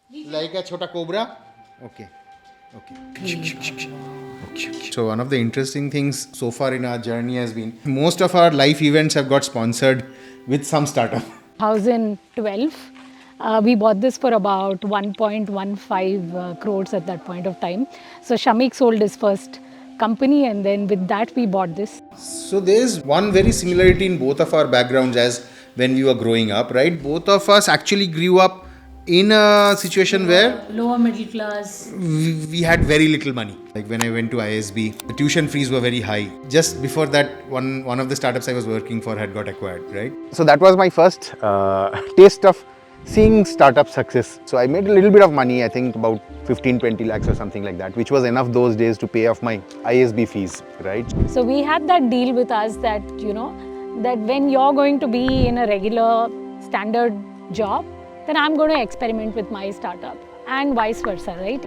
Like a chota cobra? Okay. Okay. So one of the interesting things so far in our journey has been most of our life events have got sponsored with some startup. 2012. We bought this for about 1.15 crores at that point of time. So Shameek sold his first company, and then with that we bought this. So there's one very similarity in both of our backgrounds as when we were growing up, right? Both of us actually grew up in a situation where Lower middle class. we had very little money. Like when I went to ISB, the tuition fees were very high. Just before that, one of the startups I was working for had got acquired, right? So that was my first taste of seeing startup success. So I made a little bit of money, I think about 15-20 lakhs or something like that, which was enough those days to pay off my ISB fees, right? So we had that deal with us that, that when you're going to be in a regular standard job, then I'm going to experiment with my startup and vice versa, right?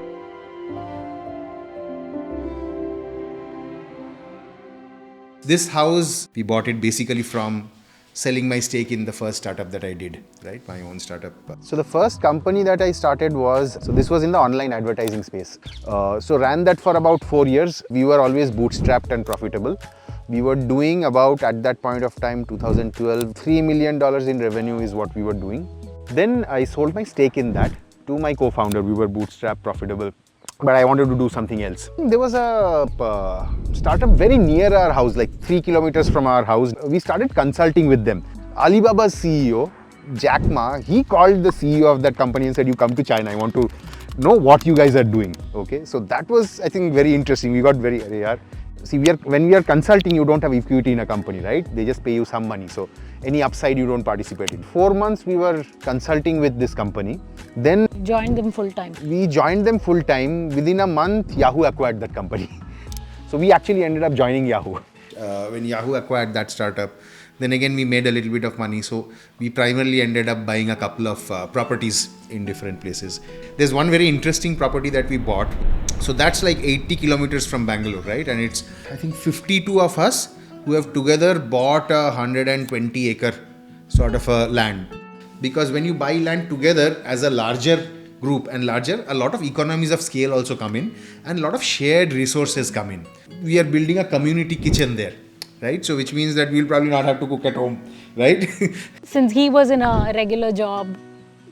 This house, we bought it basically from selling my stake in the first startup that I did, right? My own startup. So the first company that I started this was in the online advertising space. So ran that for about 4 years. We were always bootstrapped and profitable. We were doing about, at that point of time, 2012, $3 million in revenue is what we were doing. Then I sold my stake in that to my co-founder. We were bootstrapped, profitable, but I wanted to do something else. There was a startup very near our house, like 3 kilometers from our house. We started consulting with them. Alibaba's CEO, Jack Ma, he called the CEO of that company and said, "You come to China, I want to know what you guys are doing." Okay, so that was, I think, very interesting. We got very, see, when we are consulting, you don't have equity in a company, right? They just pay you some money. So any upside you don't participate in. 4 months we were consulting with this company. Then Joined them full time. we joined them full time. Within a month, Yahoo acquired that company. So we actually ended up joining Yahoo. When Yahoo acquired that startup, then again we made a little bit of money. So we primarily ended up buying a couple of properties in different places. There's one very interesting property that we bought. So that's like 80 kilometers from Bengaluru, right? And it's, I think, 52 of us who have together bought a 120 acre sort of a land. Because when you buy land together as a larger group and larger, a lot of economies of scale also come in and a lot of shared resources come in. We are building a community kitchen there, right? So which means that we'll probably not have to cook at home, right? Since he was in a regular job,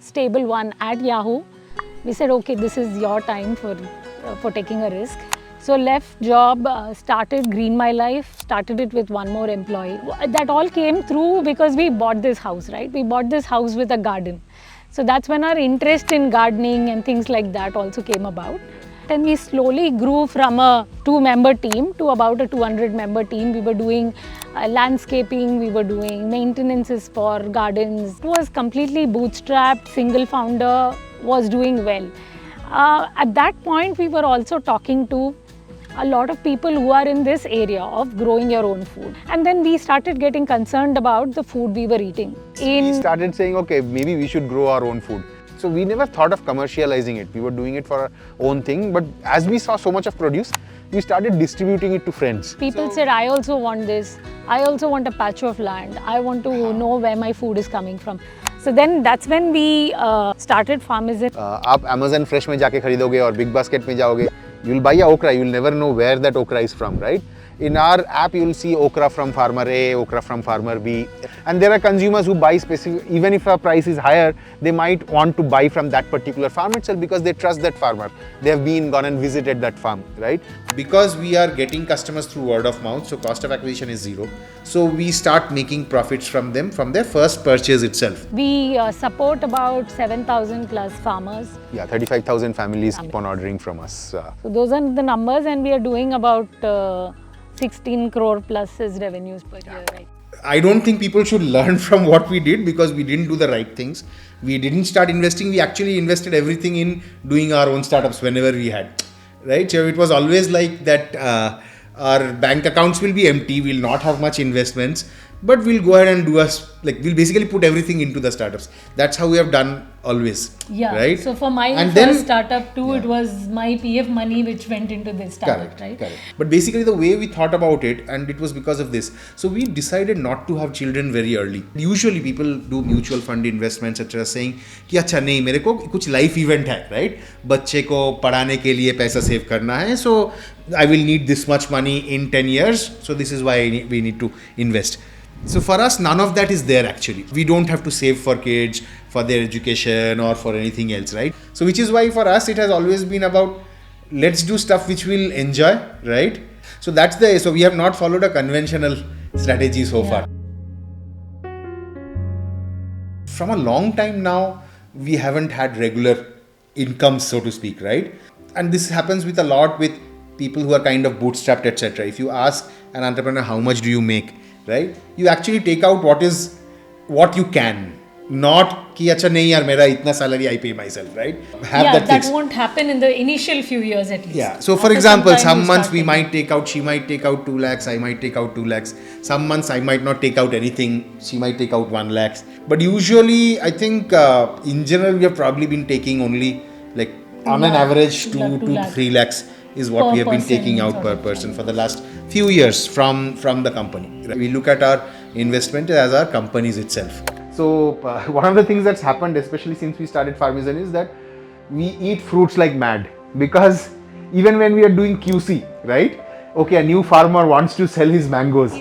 stable one at Yahoo, we said, okay, this is your time for taking a risk. So left job, started Green My Life, started it with one more employee. That all came through because we bought this house, right? We bought this house with a garden. So that's when our interest in gardening and things like that also came about. And we slowly grew from a 2-member team to about a 200-member team. We were doing landscaping, we were doing maintenances for gardens. It was completely bootstrapped, single founder, was doing well. At that point, we were also talking to a lot of people who are in this area of growing your own food. And then we started getting concerned about the food we were eating. We started saying, okay, maybe we should grow our own food. So we never thought of commercializing it. We were doing it for our own thing. But as we saw so much of produce, we started distributing it to friends. People said, I also want this. I also want a patch of land. I want to know where my food is coming from. So then that's when we started Farmazin. आप Amazon Fresh में जाके खरीदोगे और Big Basket में जाओगे, you'll buy a okra, you'll never know where that okra is from, right? In our app, you'll see okra from farmer A, okra from farmer B. And there are consumers who buy specific, even if a price is higher, they might want to buy from that particular farm itself because they trust that farmer. They have gone and visited that farm, right? Because we are getting customers through word of mouth, so cost of acquisition is zero. So we start making profits from them from their first purchase itself. We support about 7,000 plus farmers. Yeah, 35,000 families keep on ordering from us. So those are the numbers, and we are doing about 16 crore plus is revenues per year, right? I don't think people should learn from what we did because we didn't do the right things. We didn't start investing. We actually invested everything in doing our own startups whenever we had, right? So it was always like that our bank accounts will be empty. We'll not have much investments. but we'll go ahead and do us, like we'll basically put everything into the startups. That's how we have done always. Yeah. Right. So for my And first then, startup too, it was my PF money which went into this startup, right? Correct. But basically the way we thought about it, and it was because of this. So we decided not to have children very early. Usually people do mutual fund investments, etc. saying कि अच्छा नहीं मेरे को कुछ life event है, right? बच्चे को पढ़ाने के लिए पैसा सेव करना है, so I will need this much money in 10 years. So this is why we need to invest. So for us, none of that is there actually. We don't have to save for kids, for their education or for anything else, right? So which is why for us, it has always been about let's do stuff which we'll enjoy, right? So so we have not followed a conventional strategy so far. From a long time now, we haven't had regular incomes, so to speak, right? And this happens with a lot with people who are kind of bootstrapped, etc. If you ask an entrepreneur how much do you make, right? You actually take out what you can, not कि अच्छा नहीं यार मेरा इतना salary I pay myself, right? Have Yeah, that that fixed. won't happen in the initial few years at least. Yeah. So for After example, time some you months start we paying. might take out, she might take out 2 lakhs, I might take out 2 lakhs. Some months I might not take out anything, she might take out 1 lakhs. But usually I think in general we have probably been taking only like on an average 2 to 3 lakhs is what Per we have been person taking out sort per of person for the last few years from the company. We look at our investment as our companies itself. So one of the things that's happened, especially since we started Farmizan, is that we eat fruits like mad. Because even when we are doing QC, right? Okay, a new farmer wants to sell his mangoes.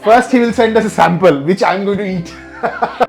First he will send us a sample, which I'm going to eat.